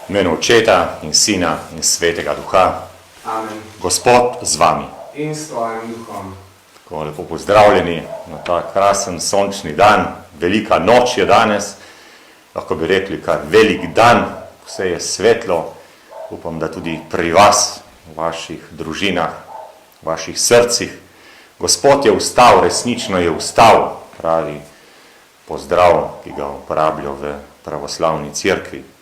V imenu Očeta in Sina in Svetega Duha. Amen. Gospod z vami. In s tvojim duhom. Tako lepo pozdravljeni na ta krasen sončni dan. Velika noč je danes, lahko bi rekli kar velik dan, vse je svetlo. Upam, da tudi pri vas, v vaših družinah, v vaših srcih. Gospod je vstal, resnično je vstal, pravi pozdrav, ki ga uporabljajo v pravoslavni cerkvi.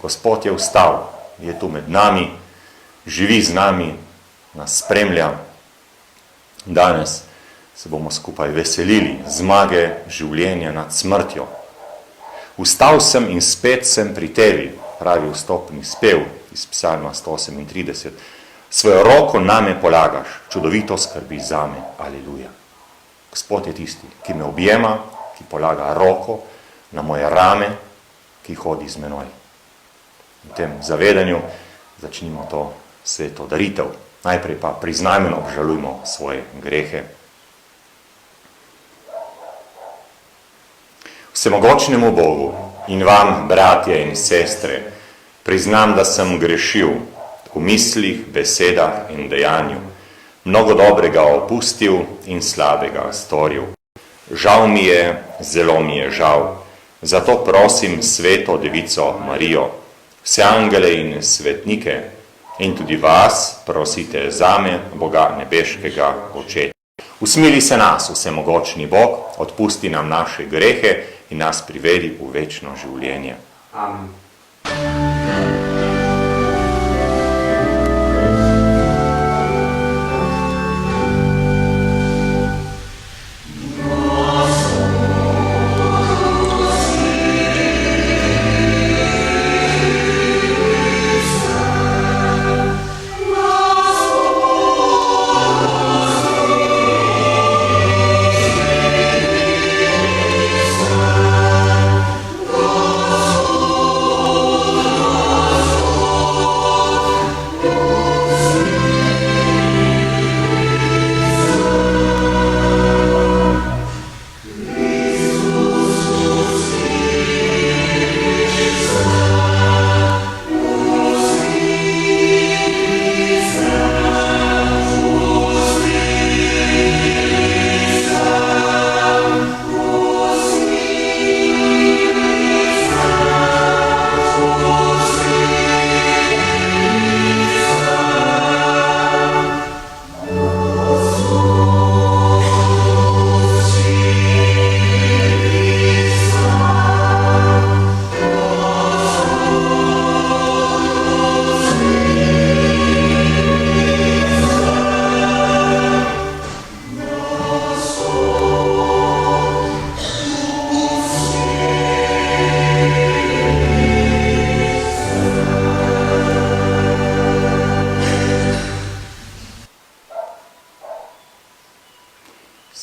Gospod je vstal, je tu med nami, živi z nami, nas spremlja. Danes se bomo skupaj veselili zmage življenja nad smrtjo. Vstal sem in spet sem pri tebi, pravi vstopni spev iz psalma 138. Svojo roko name polagaš, čudovito skrbi zame, aleluja. Gospod je tisti, ki me objema, ki polaga roko na moje rame, ki hodi z menoj. V tem zavedanju začnimo to sveto daritev. Najprej pa priznajmo in obžalujmo svoje grehe. Vsemogočnemu Bogu in vam, bratje in sestre, priznam, da sem grešil v mislih, besedah in dejanju. Mnogo dobrega opustil in slabega storil. Žal mi je, zelo mi je žal. Zato prosim sveto devico Marijo, vse angele in svetnike in tudi vas prosite zame, Boga nebeškega Očeta. Usmili se nas, vsemogočni Bog, odpusti nam naše grehe in nas privedi v večno življenje. Amen.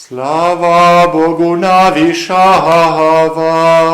Slava Bogu na višavah. Slava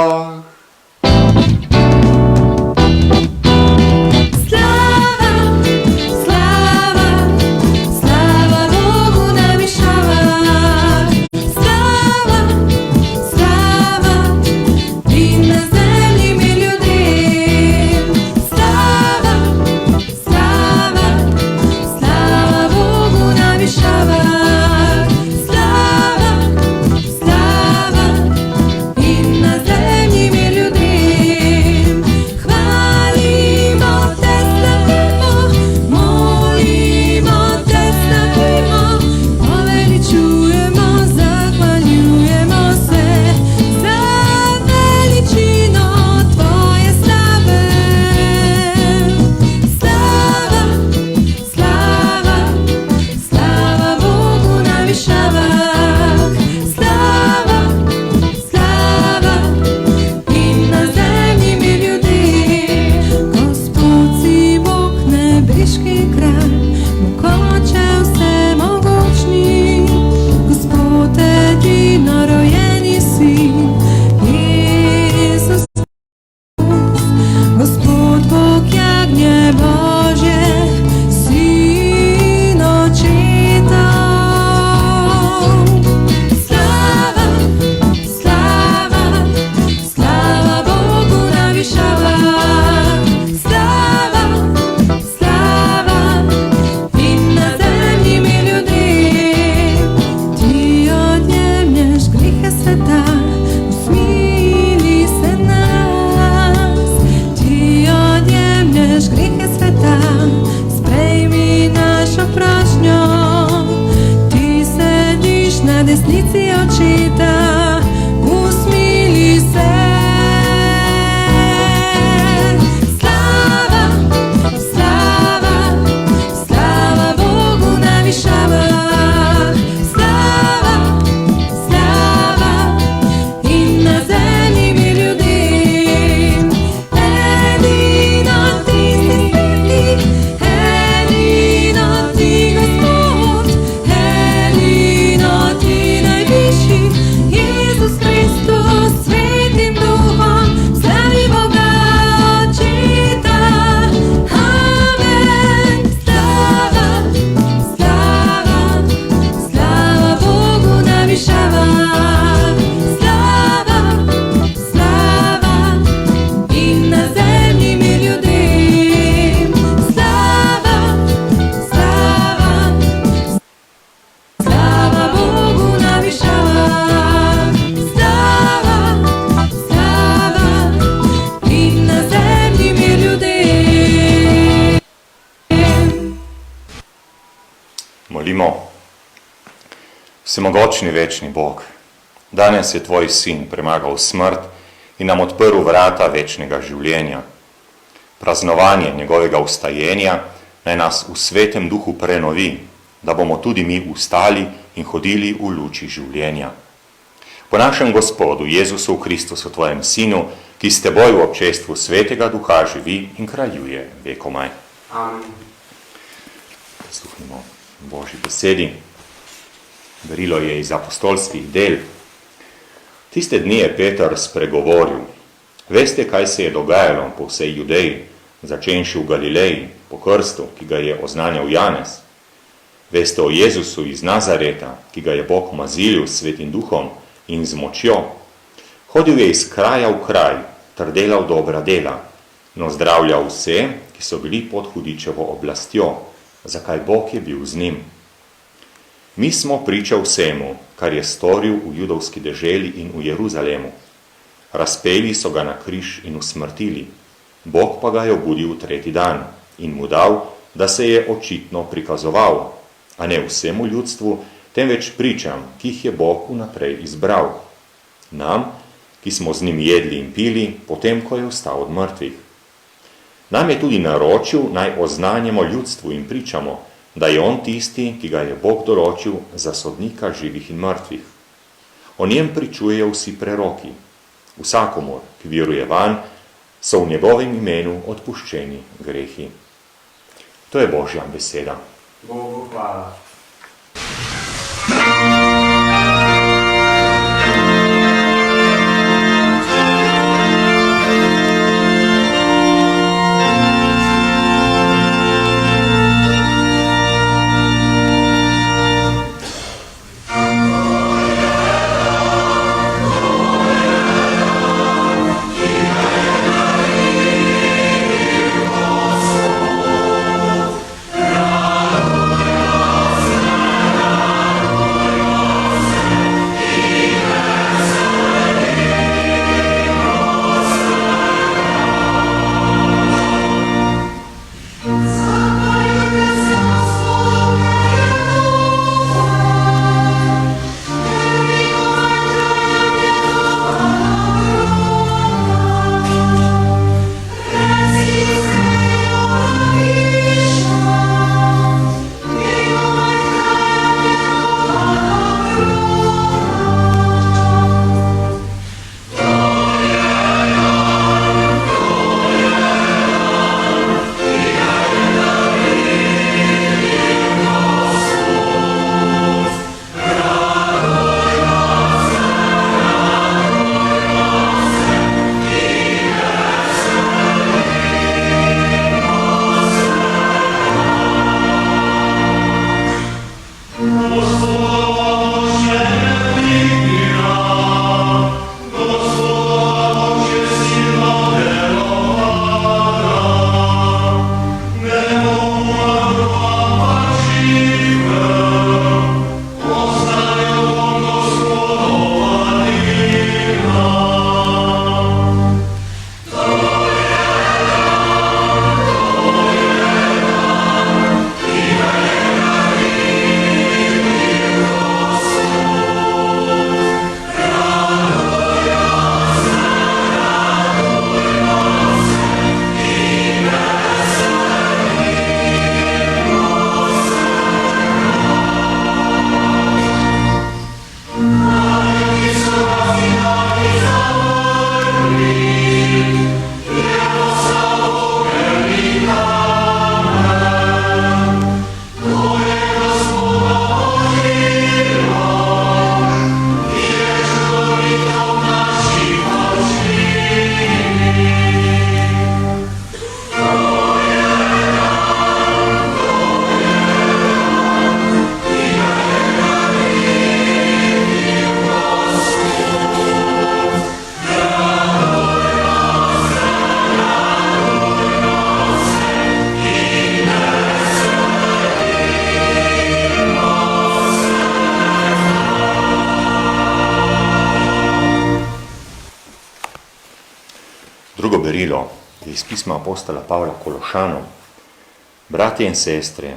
Molimo. Vsemogočni večni Bog, danes je tvoj sin premagal smrt in nam odprl vrata večnega življenja. Praznovanje njegovega vstajenja naj nas v svetem duhu prenovi, da bomo tudi mi vstali in hodili v luči življenja. Po našem Gospodu Jezusu Kristusu, tvojem sinu, ki s teboj v občestvu svetega duha živi in kraljuje vekomaj. Amen. Posluhnimo Božji besedi. Berilo je iz apostolskih del. Tiste dni je Peter spregovoril. Veste, kaj se je dogajalo po vsej Judeji, začenši v Galileji, po krstu, ki ga je oznanjal Janez. Veste o Jezusu iz Nazareta, ki ga je Bog mazilil s svetim duhom in z močjo. Hodil je iz kraja v kraj, ter delal dobra dela, no zdravljal vse, ki so bili pod hudičevo oblastjo, zakaj Bog je bil z njim. Mi smo priča vsemu, kar je storil v judovski deželi in v Jeruzalemu. Razpeli so ga na križ in usmrtili. Bog pa ga je obudil tretji dan in mu dal, da se je očitno prikazoval, a ne vsemu ljudstvu, temveč pričam, ki jih je Bog vnaprej izbral. Nam, ki smo z njim jedli in pili, potem, ko je vstal od mrtvih. Nam je tudi naročil, naj oznanjamo ljudstvu in pričamo, da je on tisti, ki ga je Bog določil za sodnika živih in mrtvih. O njem pričujejo vsi preroki. Vsakomur, ki veruje vanj, so v njegovem imenu odpuščeni grehi. To je Božja beseda. Bogu hvala. Drugo berilo je iz pisma apostola Pavla Kološanom. Bratje in sestre,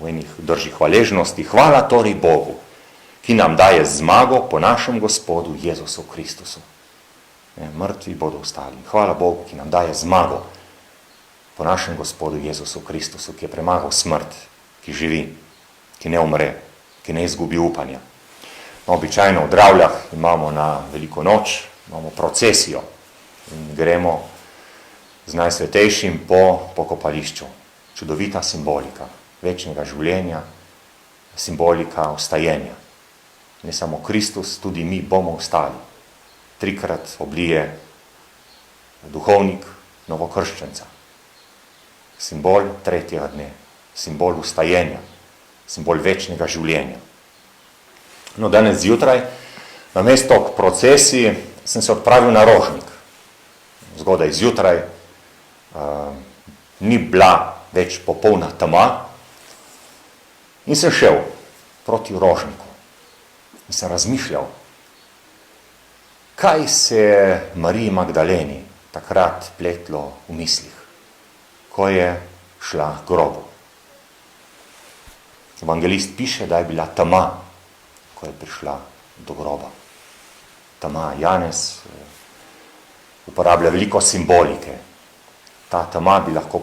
v enih drži hvaležnosti. Hvala torej Bogu, ki nam daje zmago po našem Gospodu Jezusu Kristusu. Mrtvi bodo vstali. Hvala Bogu, ki nam daje zmago po našem Gospodu Jezusu Kristusu, ki je premagal smrt, ki živi, ki ne umre, ki ne izgubi upanja. No, običajno v Dravljah imamo na Veliko noč, imamo procesijo in gremo z Najsvetejšim po pokopališču. Čudovita simbolika večnega življenja, simbolika vstajenja. Ne samo Kristus, tudi mi bomo vstali. 3-krat oblije duhovnik novokrščenca. Simbol 3. dne, simbol vstajenja, simbol večnega življenja. No, danes zjutraj, namesto k procesiji, sem se odpravil na Rožnik. Zgodaj zjutraj, ni bila več popolna tema in sem šel proti Rožniku in sem razmišljal, kaj se je Mariji Magdaleni takrat pletlo v mislih, ko je šla k grobu. Evangelist piše, da je bila tema, ko je prišla do groba. Tema, Janez uporablja veliko simbolike. Ta tema bi lahko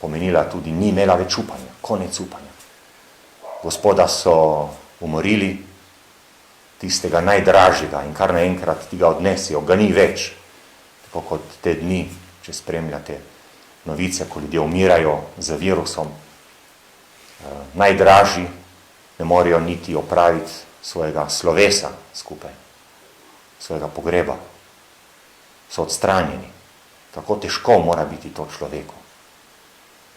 pomenila tudi, ni imela več upanja, konec upanja. Gospoda so umorili, tistega najdražjega, in kar naenkrat ti ga odnesijo, ga ni več. Tako kot te dni, če spremljate novice, ko ljudje umirajo za virusom, najdražji ne morejo niti opraviti svojega slovesa skupaj, svojega pogreba. So odstranjeni. Tako težko mora biti to človeku.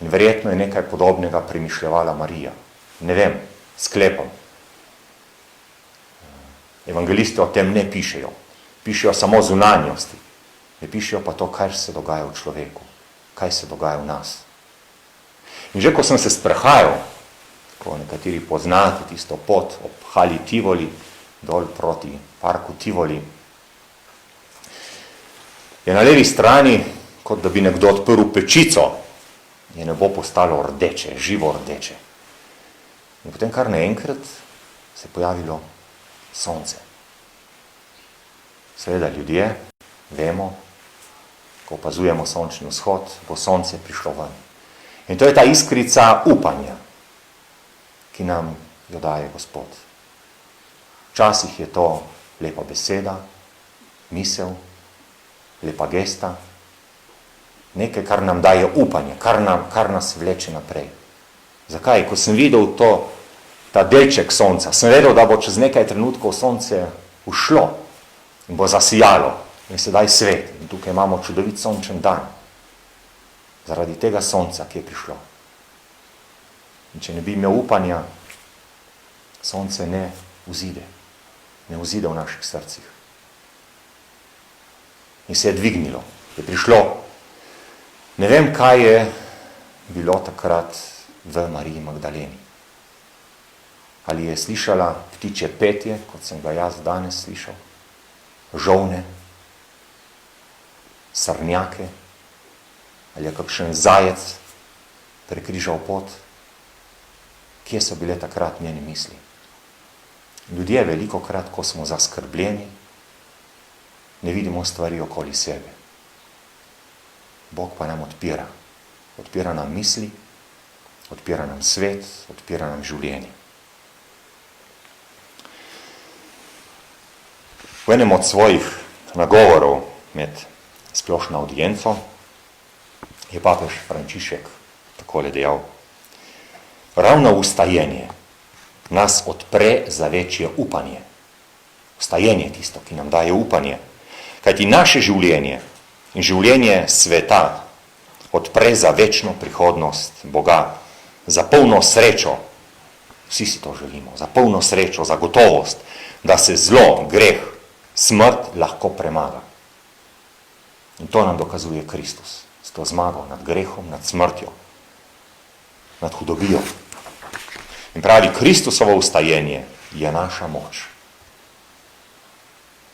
In verjetno je nekaj podobnega premišljevala Marija. Ne vem, sklepam. Evangelisti o tem ne pišejo. Pišejo samo zunanjosti. Ne pišejo pa to, kaj se dogaja v človeku, kaj se dogaja v nas. In že ko sem se sprehajal, ko nekateri poznate tisto pot ob hali Tivoli, dol proti parku Tivoli, je na levi strani, kot da bi nekdo odprl pečico, je nebo postalo rdeče, živo rdeče. In potem kar naenkrat se je pojavilo sonce. Seveda ljudje vemo, ko opazujemo sončni vzhod, bo sonce prišlo ven. In to je ta iskrica upanja, ki nam jo daje Gospod. Včasih je to lepa beseda, misel, lepa gesta, nekaj, kar nam daje upanje, kar nas vleče naprej. Zakaj? Ko sem videl ta delček sonca, sem vedel, da bo čez nekaj trenutkov sonce ušlo in bo zasijalo in sedaj svet. In tukaj imamo čudovit sončen dan. Zaradi tega sonca, ki je prišlo. In če ne bi imel upanja, sonce ne vzide v naših srcih. In se je dvignilo, je prišlo. Ne vem, kaj je bilo takrat v Mariji Magdaleni. Ali je slišala ptičje petje, kot sem ga jaz danes slišal, žolne, srnjake, ali je kakšen zajec prekrižal pot. Kje so bile takrat njene misli? Ljudje velikokrat, ko smo zaskrbljeni, ne vidimo stvari okoli sebe. Bog pa nam odpira. Odpira nam misli, odpira nam svet, odpira nam življenje. V enem od svojih nagovorov med splošno audienco je papež Frančišek takole dejal: ravno vstajenje nas odpre za večje upanje. Vstajenje tisto, ki nam daje upanje. Kajti naše življenje in življenje sveta odpre za večno prihodnost Boga, za polno srečo, vsi si to želimo, za polno srečo, za gotovost, da se zlo, greh, smrt lahko premaga. In to nam dokazuje Kristus, s to zmago nad grehom, nad smrtjo, nad hudobijo. In pravi, Kristusovo vstajenje je naša moč.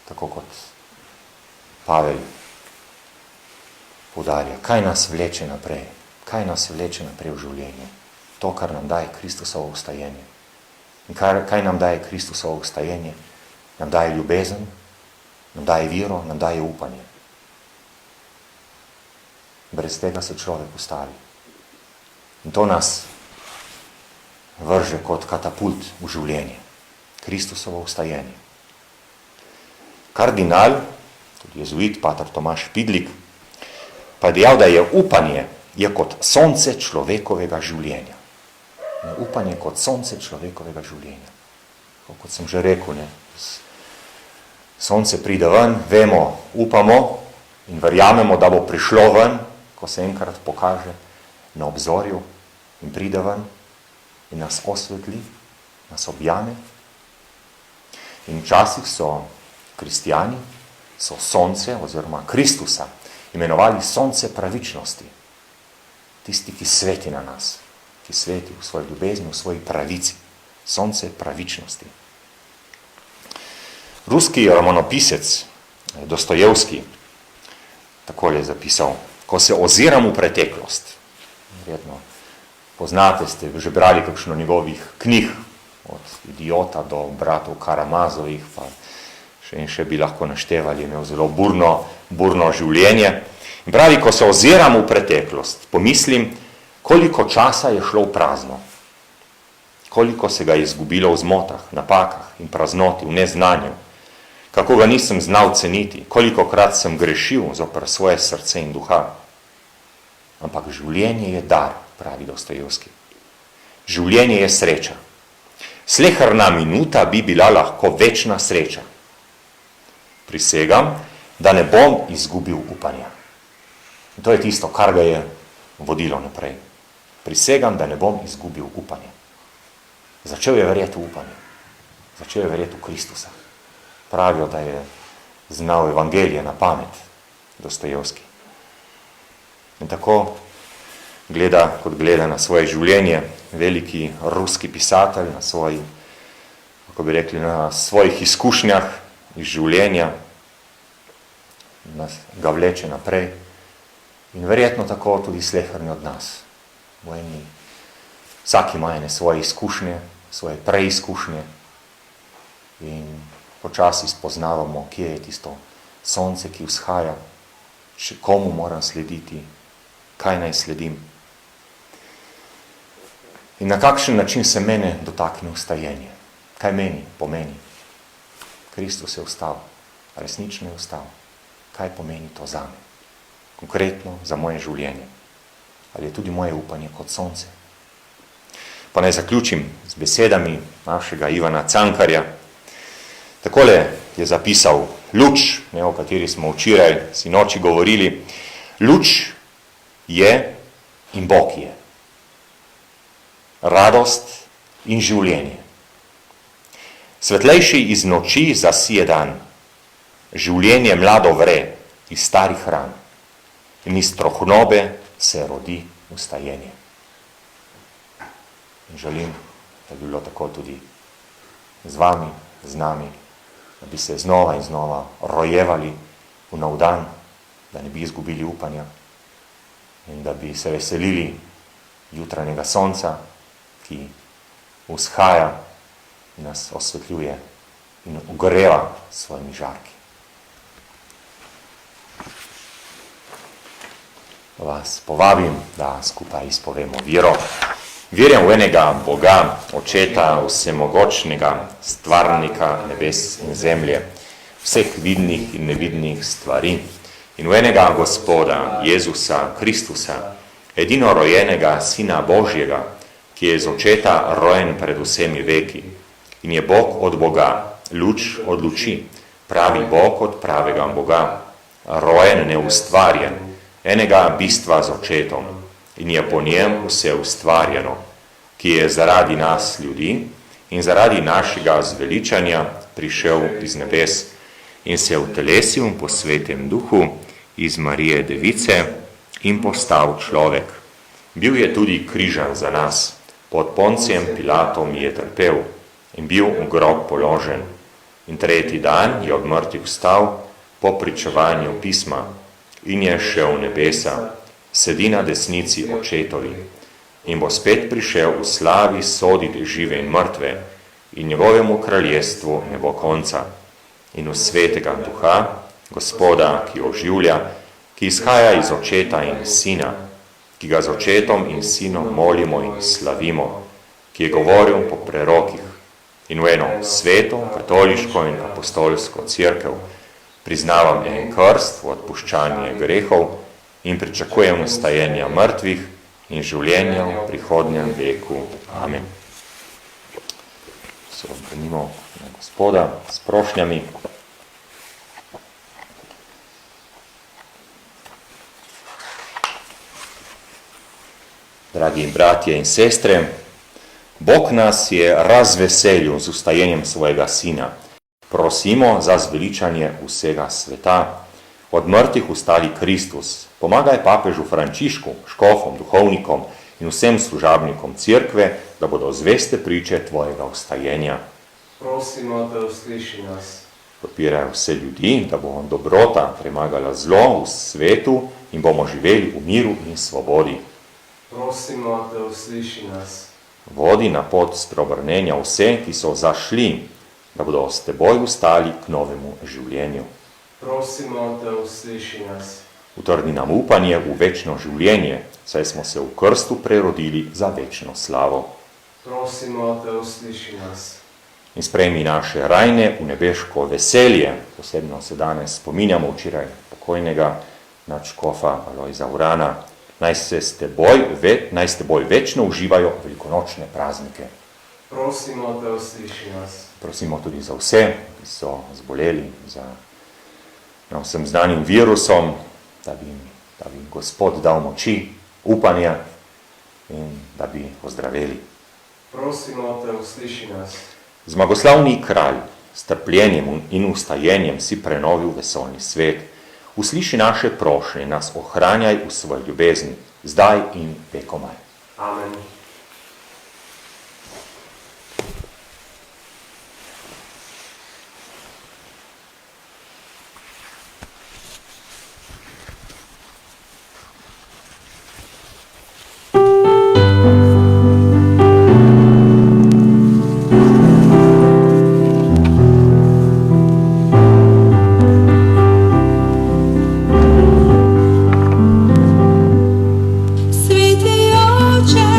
Tako kot Pavel poudarja, kaj nas vleče naprej v življenju. to, kar nam daje Kristusovo vstajenje. In kaj nam daje Kristusovo vstajenje? Nam daje ljubezen, nam daje vero, nam daje upanje. Brez tega se človek ustavi. In to nas vrže kot katapult v življenje. Kristusovo vstajenje. Kardinal, tudi jezuit, pater Tomaž Pidlik, pa je dejal, da je upanje je kot sonce človekovega življenja. Upanje kot sonce človekovega življenja. Kot sem že rekel, sonce pride ven, vemo, upamo in verjamemo, da bo prišlo ven, ko se enkrat pokaže na obzorju in pride ven in nas osvetli, nas objame. In včasih so kristjani, so sonce oziroma Kristusa imenovali sonce pravičnosti. Tisti, ki sveti na nas, ki sveti v svoji ljubezni, v svoji pravici. Sonce pravičnosti. Ruski romanopisec Dostojevski takole je zapisal: ko se oziram v preteklost, verjetno poznate, ste že brali kakšno njegovih knjig, od Idiota do bratov Karamazovih, pa še bi lahko naštevali, imel zelo burno življenje. In pravi, ko se oziram v preteklost, pomislim, koliko časa je šlo v prazno, koliko se ga je izgubilo v zmotah, napakah in praznoti, v neznanju, kako ga nisem znal ceniti, kolikokrat sem grešil zoper svoje srce in duha. Ampak življenje je dar, pravi Dostojevski. Življenje je sreča. Sleherna minuta bi bila lahko večna sreča. Prisegam, da ne bom izgubil upanja. In to je tisto, kar ga je vodilo naprej. Prisegam, da ne bom izgubil upanja. Začel je verjeti v upanje. Začel je verjeti v Kristusa. Pravijo, da je znal evangelije na pamet, Dostojevski. In tako gleda na svoje življenje veliki ruski pisatelj, na svojih izkušnjah iz življenja, nas ga vleče naprej. In verjetno tako tudi sleherni od nas. Vsak ima ene svoje izkušnje, svoje preizkušnje in počasi spoznavamo, kje je tisto sonce, ki vzhaja, komu moram slediti, kaj naj sledim. In na kakšen način se mene dotakne vstajenje. Kaj meni pomeni? Kristus je vstal, resnično je vstal. Kaj pomeni to zame? Konkretno za moje življenje. Ali je tudi moje upanje kot sonce? Pa naj zaključim z besedami našega Ivana Cankarja. Takole je zapisal: luč, o kateri smo včeraj sinoči govorili, luč je in Bog je. Radost in življenje. Svetlejši iz noči zasije dan. Življenje mlado vre iz starih ran. In iz trohnobe se rodi vstajenje. In želim, da bi bilo tako tudi z vami, z nami, da bi se znova in znova rojevali v nov dan, da ne bi izgubili upanja in da bi se veselili jutranjega sonca, ki vzhaja in nas osvetljuje in ogreva s svojimi žarki. Vas povabim, da skupaj izpovemo vero. Verjam v enega Boga, Očeta vsemogočnega, stvarnika nebes in zemlje, vseh vidnih in nevidnih stvari, in v enega Gospoda, Jezusa Kristusa, edinorojenega Sina Božjega, ki je z Očeta rojen pred vsemi veki, in je Bog od Boga, luč od luči, pravi Bog od pravega Boga, rojen neustvarjen, enega bistva z Očetom, in je po njem vse ustvarjeno, ki je zaradi nas ljudi in zaradi našega zveličanja prišel iz nebes in se utelesil po svetem duhu iz Marije Device in postal človek. Bil je tudi križan za nas, pod Poncijem Pilatom je trpel in bil v grob položen. In tretji dan je od mrtvih vstal po pričevanju pisma in je šel v nebesa, sedi na desnici Očetovi. in bo spet prišel v slavi soditi žive in mrtve, in njegovemu kraljestvu ne bo konca. In v svetega duha, Gospoda, ki oživlja, ki izhaja iz očeta in sina, ki ga z očetom in sinom molimo in slavimo, ki je govoril po prerokih, in v eno sveto, katoliško in apostolsko cerkev priznavam en krst v odpuščanje grehov in pričakujem vstajenja mrtvih in življenja v prihodnjem veku. Amen. Se obranimo na Gospoda s prošnjami. Dragi bratje in sestre, Bog nas je razveselil z vstajenjem svojega Sina. Prosimo za zveličanje vsega sveta. Od mrtvih vstali Kristus. Pomagaj papežu Frančišku, škofom, duhovnikom in vsem služabnikom cerkve, da bodo zveste priče tvojega vstajenja. Prosimo, da usliši nas. Podpiraj vse ljudi, da bo dobrota premagala zlo v svetu in bomo živeli v miru in svobodi. Prosimo, da usliši nas. Vodi na pot spreobrnenja vse, ki so zašli, da bodo s teboj vstali k novemu življenju. Prosimo, da usliši nas. Utrdi nam upanje v večno življenje, saj smo se v krstu prerodili za večno slavo. Prosimo, da usliši nas. In sprejmi naše rajne v nebeško veselje. Posebno se danes spominjamo včeraj pokojnega nadškofa Alojza Urana. Naj s teboj večno uživajo velikonočne praznike. Prosimo, da usliši nas. Prosimo tudi za vse, ki so zboleli za vsem znanim virusom, da bi jim Gospod dal moči, upanja in da bi ozdraveli. Prosimo, da usliši nas. Zmagoslavni kralj, s trpljenjem in vstajenjem si prenovil vesoljni svet. Usliši naše prošnje in nas ohranjaj v svoji ljubezni, zdaj in vekomaj. Amen. Sveti Oče,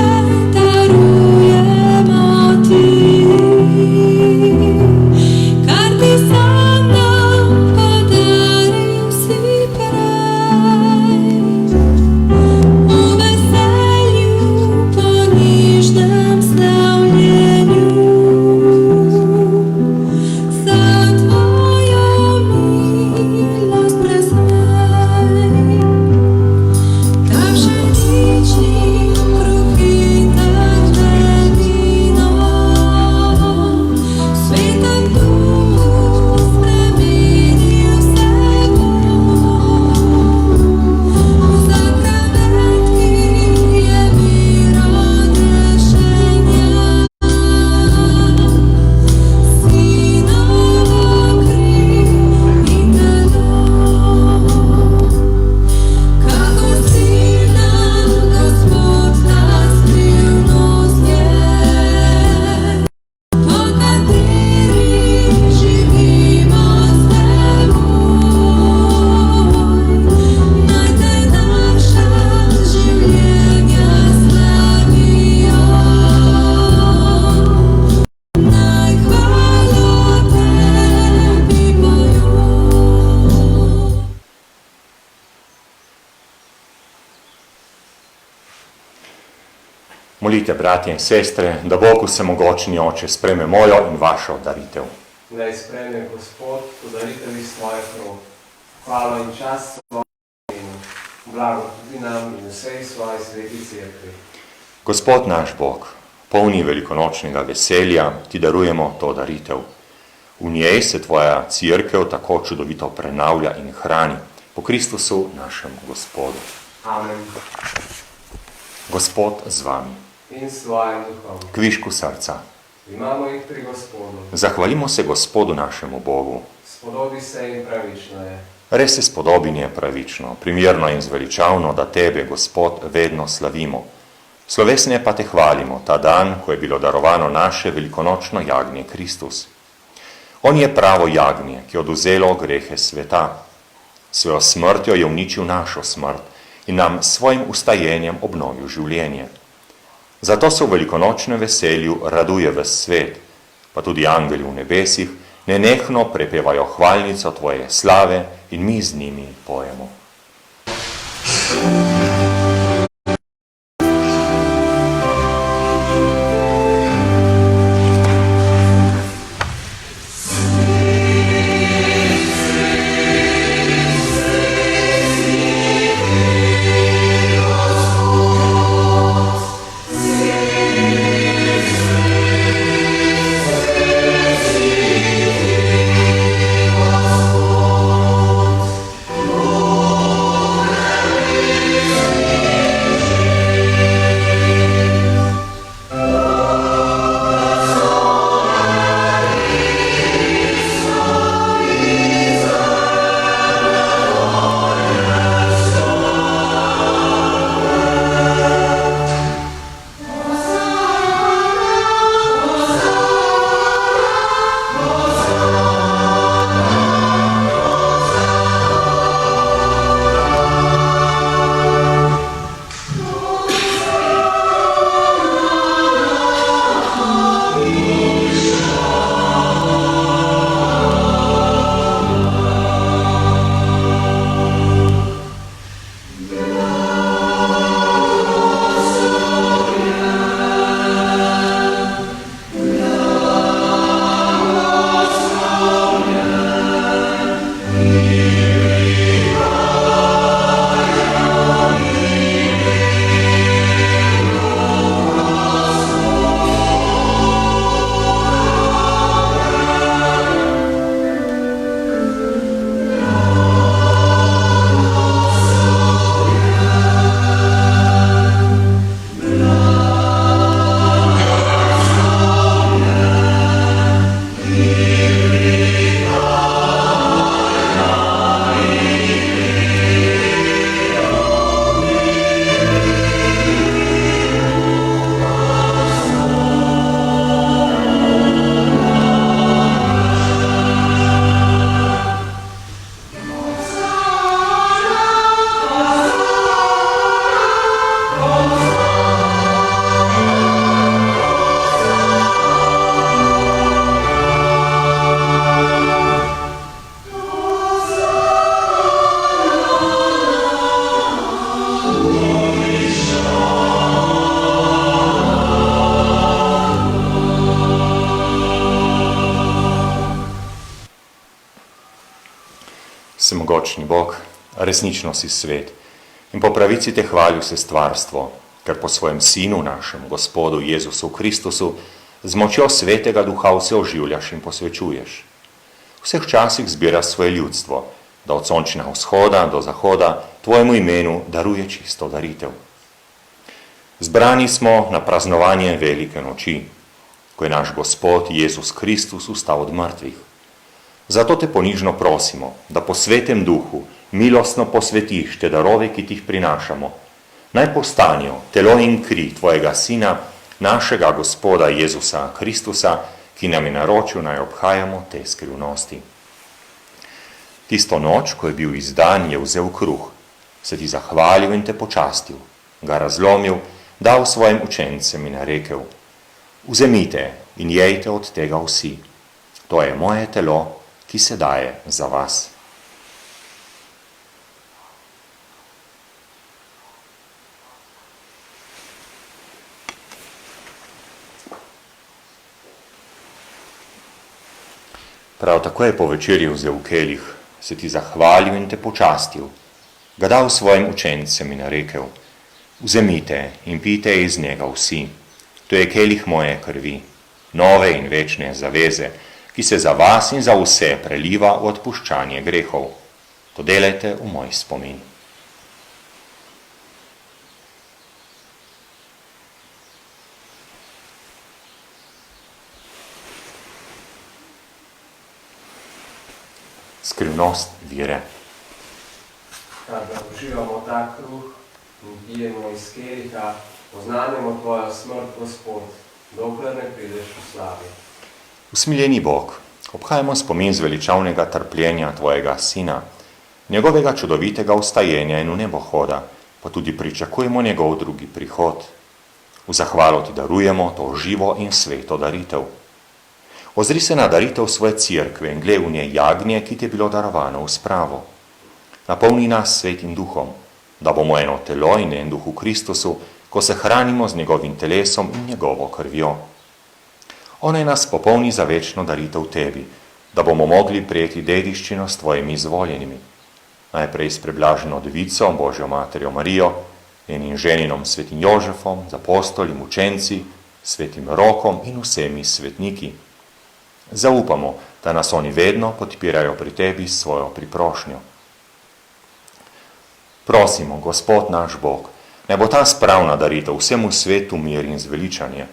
Molite, bratje in sestre, da Bog vsemogočni Oče sprejme mojo in vašo daritev. Naj sprejme Gospod podaritelji svojih rok. Hvala in čast svojemu imenu. Blago tudi nam in vsej svoji sveti cerkvi. Gospod naš Bog, polni velikonočnega veselja, ti darujemo to daritev. V njej se tvoja cerkev tako čudovito prenavlja in hrani. Po Kristusu našem Gospodu. Amen. Gospod z vami. In s svojim duhom. Kvišku srca. Imamo jih pri Gospodu. Zahvalimo se Gospodu našemu Bogu. Spodobi se in pravično je. Res se spodobi in je pravično, primerno in zveličavno, da tebe, Gospod, vedno slavimo. Slovesne pa te hvalimo ta dan, ko je bilo darovano naše velikonočno jagnje Kristus. On je pravo jagnje, ki je odvzelo grehe sveta. Svojo smrtjo je uničil našo smrt in nam s svojim ustajenjem obnovil življenje. Zato se v velikonočnem veselju raduje ves svet, pa tudi angeli v nebesih nenehno prepevajo hvalnico tvoje slave in mi z njimi pojemo. Vsemogočni Bog, resnično si svet in po pravici te hvali vse stvarstvo, ker po svojem Sinu, našem Gospodu Jezusu Kristusu, z močjo Svetega Duha vse oživljaš in posvečuješ. V vseh časih zbiraš svoje ljudstvo, da od sončnega vzhoda do zahoda tvojemu imenu daruje čisto daritev. Zbrani smo na praznovanje velike noči, ko je naš Gospod Jezus Kristus vstal od mrtvih. Zato te ponižno prosimo, da po Svetem Duhu milostno posvetiš te darove, ki ti jih prinašamo. Naj postanijo telo in kri tvojega Sina, našega Gospoda Jezusa Kristusa, ki nam je naročil, naj obhajamo te skrivnosti. Tisto noč, ko je bil izdan, je vzel kruh, se ti zahvalil in te počastil, ga razlomil, dal svojim učencem in rekel: Vzemite in jejte od tega vsi. To je moje telo, ki se daje za vas. Prav tako je po večerji vzel kelih, se ti zahvalil in te počastil, ga dal svojim učencem in rekel: Vzemite in pijte iz njega vsi. To je kelih moje krvi, nove in večne zaveze, ki se za vas in za vse preliva v odpuščanje grehov. To delajte v moj spomin. Skrivnost vire. Kadar uživamo ta kruh in pijemo iz keliha, Poznanimo tvojo smrt, Gospod, dokler ne prideš v slavi. Usmiljeni Bog, obhajamo spomin zveličavnega trpljenja tvojega Sina, njegovega čudovitega vstajenja in v nebohoda, pa tudi pričakujemo njegov drugi prihod. V zahvalo ti darujemo to živo in sveto daritev. Ozri se na daritev svoje cerkve in glej v njej jagnje, ki ti je bilo darovano v spravo. Napolni nas svetim duhom, da bomo eno telo in en duh v Kristusu, ko se hranimo z njegovim telesom in njegovo krvjo. Onaj nas popolni za večno daritev tebi, da bomo mogli prijeti dediščino s tvojimi izvoljenimi. Najprej s preblaženo devico, Božjo materjo Marijo, njenim ženinom svetim Jožefom, z apostoli, mučenci, svetim Rokom in vsemi svetniki. Zaupamo, da nas oni vedno podpirajo pri tebi s svojo priprošnjo. Prosimo, Gospod naš Bog, naj bo ta spravna daritev vsemu svetu mir in zveličanje.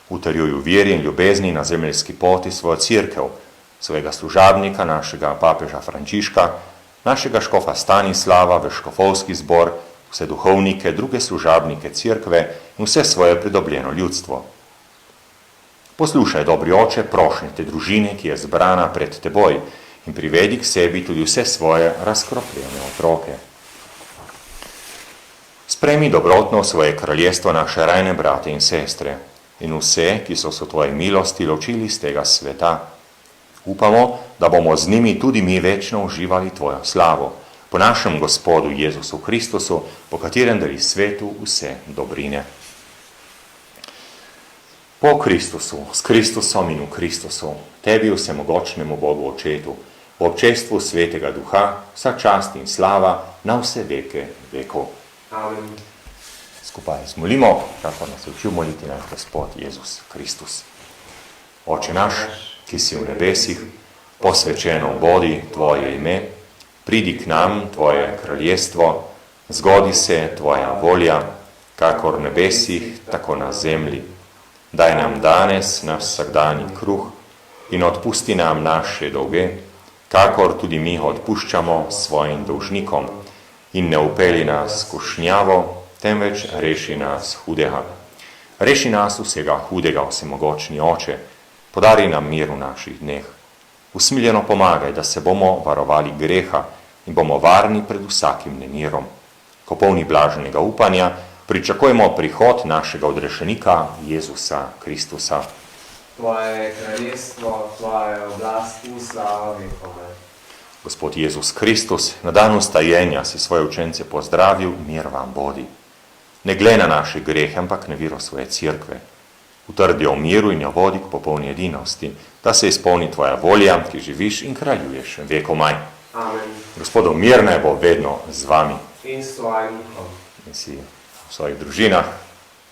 Utrjuj v veri in ljubezni na zemeljski poti svojo cerkev, svojega služabnika, našega papeža Frančiška, našega škofa Stanislava, v škofovski zbor, vse duhovnike, druge služabnike cerkve in vse svoje pridobljeno ljudstvo. Poslušaj, dobri oče, prošnje te družine, ki je zbrana pred teboj, in privedi k sebi tudi vse svoje razkropljene otroke. Sprejmi dobrotno v svoje kraljestvo naše rajne brate in sestre in vse, ki so se v tvoji milosti ločili z tega sveta. Upamo, da bomo z njimi tudi mi večno uživali tvojo slavo, po našem Gospodu Jezusu Kristusu, po katerem dali svetu vse dobrine. Po Kristusu, s Kristusom in v Kristusu, tebi vsemogočnemu Bogu Očetu, v občestvu Svetega Duha, vsa čast in slava na vse veke vekov. Amen. Skupaj zmolimo, kako nas je učil moliti naš Gospod Jezus Kristus. Oče naš, ki si v nebesih, posvečeno bodi tvoje ime, pridi k nam tvoje kraljestvo, zgodi se tvoja volja, kakor v nebesih, tako na zemlji. Daj nam danes naš vsakdanji kruh in odpusti nam naše dolge, kakor tudi mi odpuščamo svojim dolžnikom. In ne upeli nas skušnjavo, temveč reši nas hudega. Reši nas vsega hudega, vsemogočni Oče, podari nam mir v naših dneh. Usmiljeno pomagaj, da se bomo varovali greha in bomo varni pred vsakim nemirom. Ko polni blaženega upanja, pričakujemo prihod našega odrešenika Jezusa Kristusa. Tvoje kraljestvo, tvoja oblast in slava vekove. Gospod Jezus Kristus, na dan vstajenja si svoje učence pozdravil, mir vam bodi. Ne glej na naše grehe, ampak na vero svoje cerkve. Utrdi jo v miru in jo vodi k popolni edinosti, da se izpolni tvoja volja, ki živiš in kraljuješ vekomaj. Amen. Gospodov mir naj bo vedno z vami. In s tvojim duhom. In si v svojih družinah,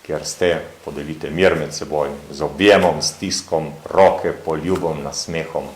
kjer ste, podelite mir med seboj, z objemom, stiskom, roke, poljubom, nasmehom.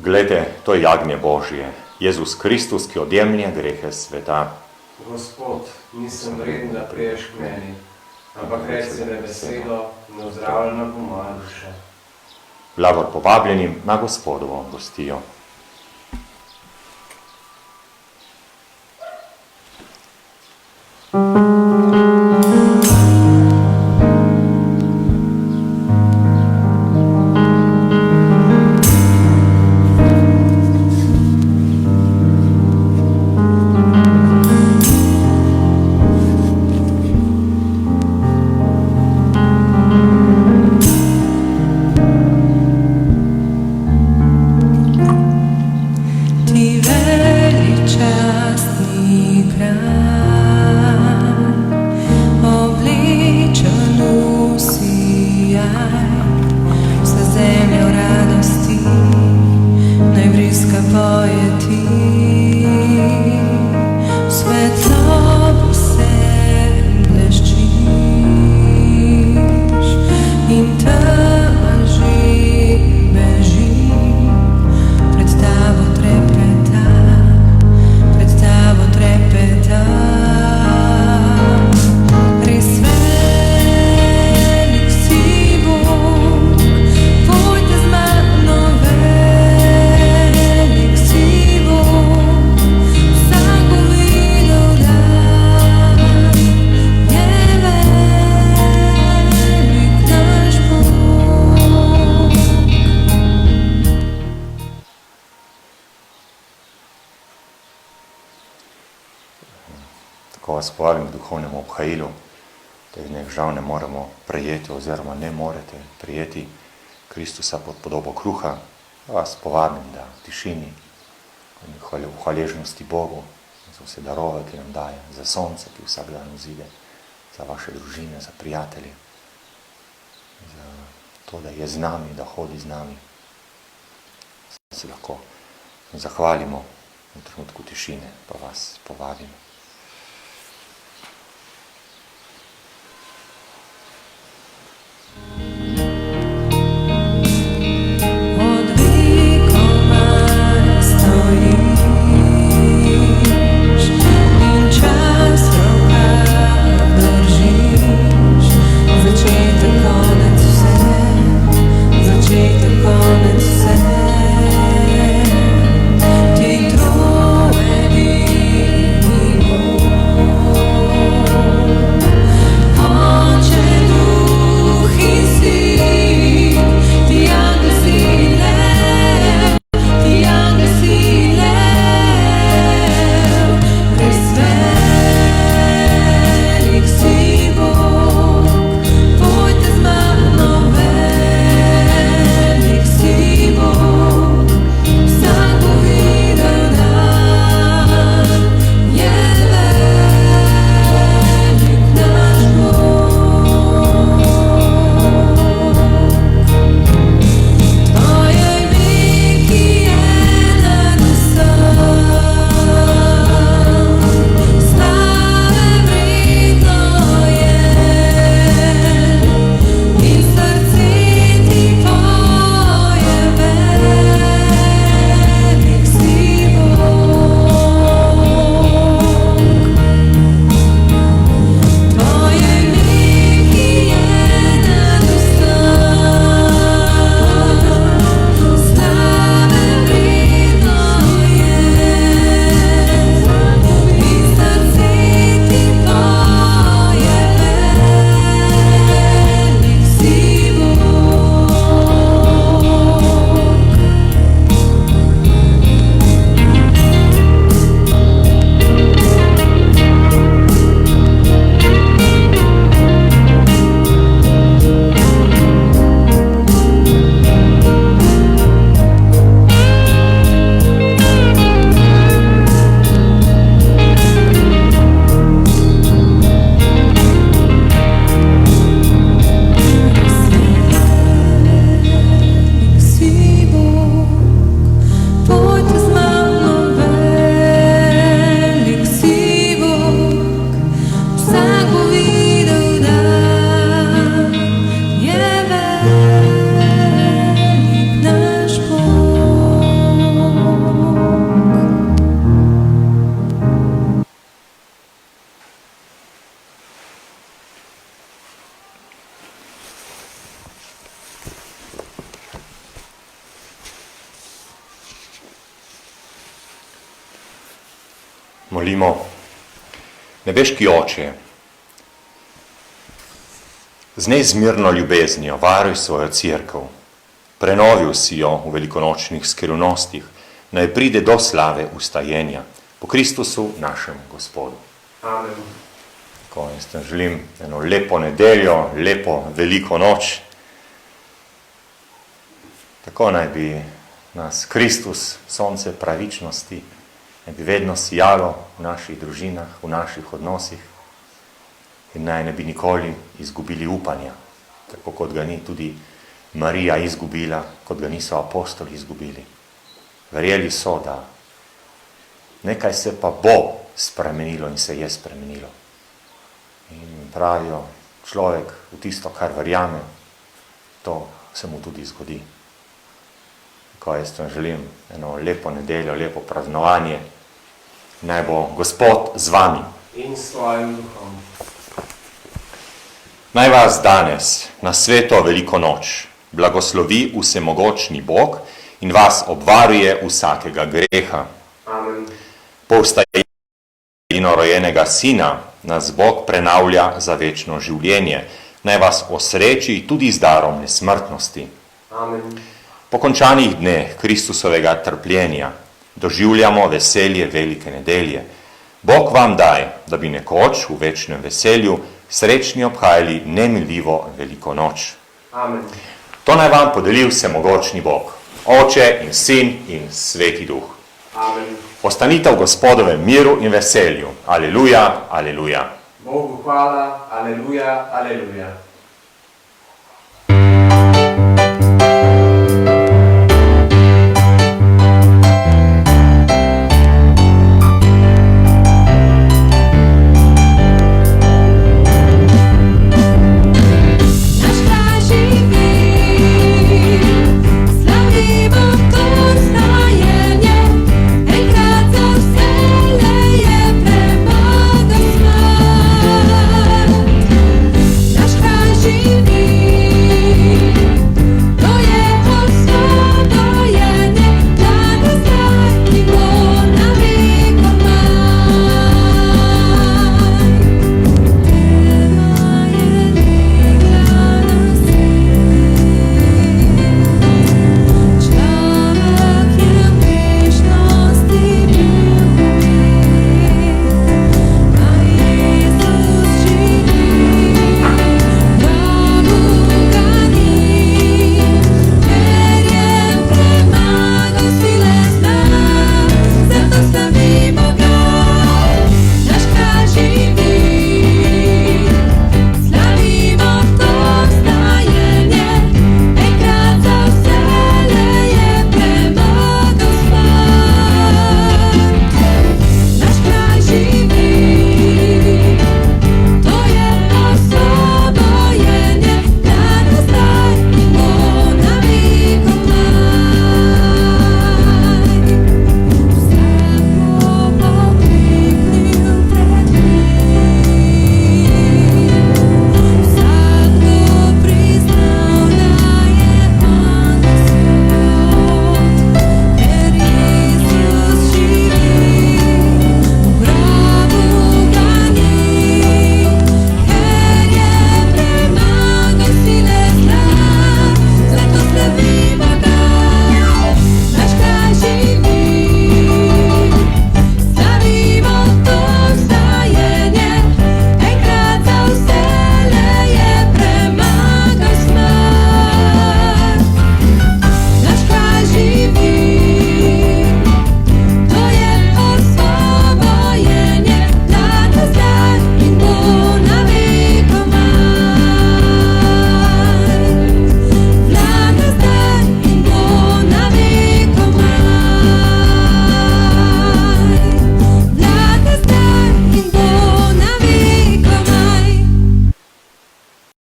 Glejte, to je jagnje Božje, Jezus Kristus, ki odjemlje grehe sveta. Gospod, nisem vreden, da priješ k meni, ampak reci le besedo in ozdravljena bo moja duša. Blagor povabljenim na Gospodovo gostijo. Ti veličastni kraj, obličen v sijaj, vsa zemlja v radosti, naj vriska poje ti. V svetlobi se bleščiš in tema že beži, pred tabo trepeta, pred tabo trepeta. Res velik si Bog, pojte z mano, velik si Bog, vsako videl dan je velik naš Bog. Tako vas povabim k duhovnemu obhajilu. Teh dneh žal ne moremo prejeti oziroma ne morete prijeti Kristusa pod podobo kruha. Vas povabim, da v tišini, v hvaležnosti Bogu, za vse darove, ki nam daje, za sonce, ki vsak dan vzide, za vaše družine, za prijatelje, za to, da je z nami, da hodi z nami. Se lahko zahvalimo v trenutku tišine, pa vas povabim. Od vekomaj stojiš in čas v rokah držiš, začetek, konec vse, začetek, konec vse. Ti trojni Molimo. Nebeški Oče, z neizmerno ljubeznijo varuj svojo cerkev, prenovil si jo v velikonočnih skrivnostih, naj pride do slave ustajenja po Kristusu našem Gospodu. Amen. Tako, jaz tam želim eno lepo nedeljo, lepo veliko noč. Tako naj bi nas Kristus, sonce pravičnosti, naj bi vedno sijalo v naših družinah, v naših odnosih in naj ne bi nikoli izgubili upanja, tako kot ga ni tudi Marija izgubila, kot ga niso apostoli izgubili. Verjeli so, da nekaj se pa bo spremenilo in se je spremenilo. In pravijo, človek v tisto, kar verjame, to se mu tudi zgodi. Tako jaz vam želim eno lepo nedeljo, lepo praznovanje. Naj bo Gospod z vami. In s tvojim duhom. Naj vas danes na sveto veliko noč blagoslovi vsemogočni Bog in vas obvaruje vsakega greha. Amen. Po vstajenju rojenega Sina nas Bog prenavlja za večno življenje. Naj vas osreči tudi z darom nesmrtnosti. Amen. Po končanih dneh Kristusovega trpljenja doživljamo veselje velike nedelje. Bog vam daj, da bi nekoč v večnem veselju srečni obhajali nemiljivo veliko noč. Amen. To naj vam podeli vsemogočni Bog, Oče in Sin in Sveti Duh. Amen. Ostanite v Gospodovem miru in veselju. Aleluja, aleluja. Bogu hvala, aleluja, aleluja.